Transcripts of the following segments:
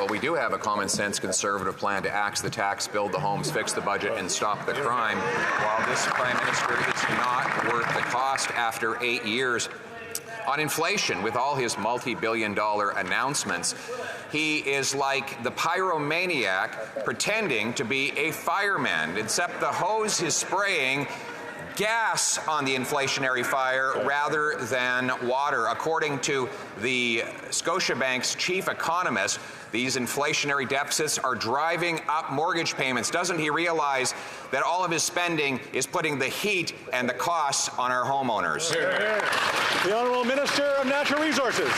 Well, we do have a common-sense Conservative plan to axe the tax, build the homes, fix the budget, and stop the crime, while this Prime Minister is not worth the cost after 8 years. On inflation, with all his multi-billion-dollar announcements, he is like the pyromaniac pretending to be a fireman, except the hose is spraying gas on the inflationary fire rather than water. According to the Scotia Bank's chief economist, these inflationary deficits are driving up mortgage payments. Doesn't he realize that all of his spending is putting the heat and the costs on our homeowners? The Honourable Minister of Natural Resources.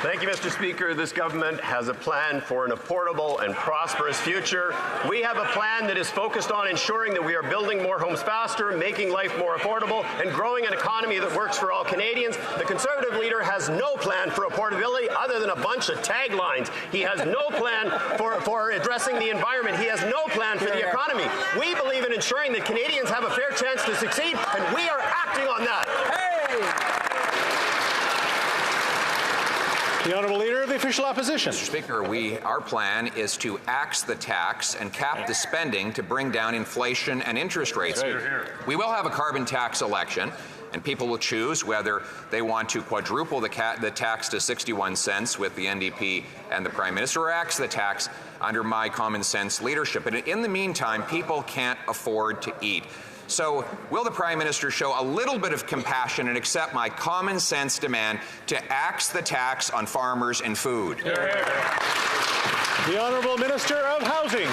Thank you, Mr. Speaker. This government has a plan for an affordable and prosperous future. We have a plan that is focused on ensuring that we are building more homes faster, making life more affordable, and growing an economy that works for all Canadians. The Conservative leader has no plan for affordability other than a bunch of taglines. He has no plan for addressing the environment. He has no plan for the economy. We believe in ensuring that Canadians have a fair chance to succeed, and we are acting on that. The Honourable Leader of the Official Opposition. Mr. Speaker, our plan is to axe the tax and cap the spending to bring down inflation and interest rates. We will have a carbon tax election, and people will choose whether they want to quadruple the tax to 61 cents with the NDP and the Prime Minister, or axe the tax under my common sense leadership. And in the meantime, people can't afford to eat. So will the Prime Minister show a little bit of compassion and accept my common sense demand to axe the tax on farmers and food? The Honourable Minister of Housing.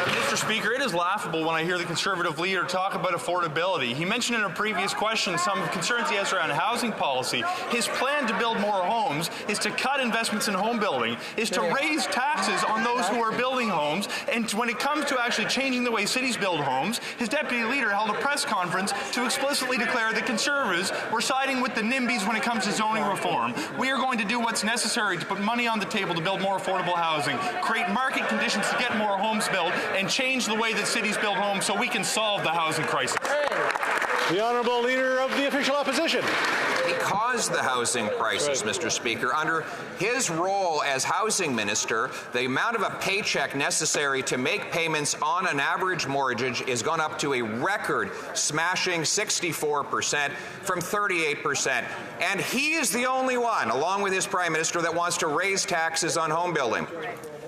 Mr. Speaker, it is laughable when I hear the Conservative leader talk about affordability. He mentioned in a previous question some concerns he has around housing policy. His plan to build more homes is to cut investments in home building, is to raise taxes on those who are building homes, and when it comes to actually changing the way cities build homes, his deputy leader held a press conference to explicitly declare that Conservatives were siding with the NIMBYs when it comes to zoning reform. We are going to do what's necessary to put money on the table to build more affordable housing, create market conditions to get more homes built, and change the way that cities build homes so we can solve the housing crisis. The Honourable Leader of the Official Opposition. He caused the housing crisis, Mr. Speaker. Under his role as housing minister, the amount of a paycheck necessary to make payments on an average mortgage is gone up to a record smashing 64% from 38%. And he is the only one, along with his Prime Minister, that wants to raise taxes on home building.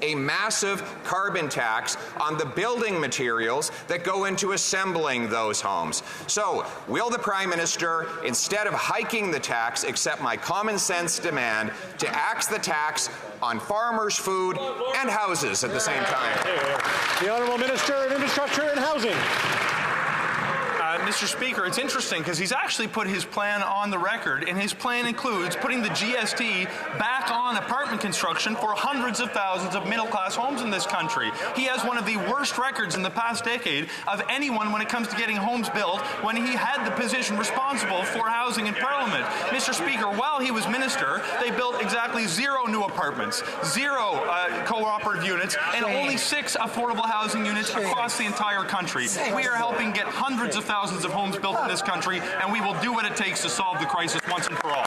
A massive carbon tax on the building materials that go into assembling those homes. So, will the Prime Minister, instead of hiking the tax, accept my common sense demand to axe the tax on farmers, food, and houses at the same time? The Honourable Minister of Infrastructure and Housing. Mr. Speaker, it's interesting because he's actually put his plan on the record, and his plan includes putting the GST back on apartment construction for hundreds of thousands of middle-class homes in this country. He has one of the worst records in the past decade of anyone when it comes to getting homes built when he had the position responsible for housing in Parliament. Mr. Speaker, while he was minister, they built exactly 0 new apartments, 0 cooperative units, and only 6 affordable housing units across the entire country. We are helping get hundreds of thousands of homes built in this country, and we will do what it takes to solve the crisis once and for all.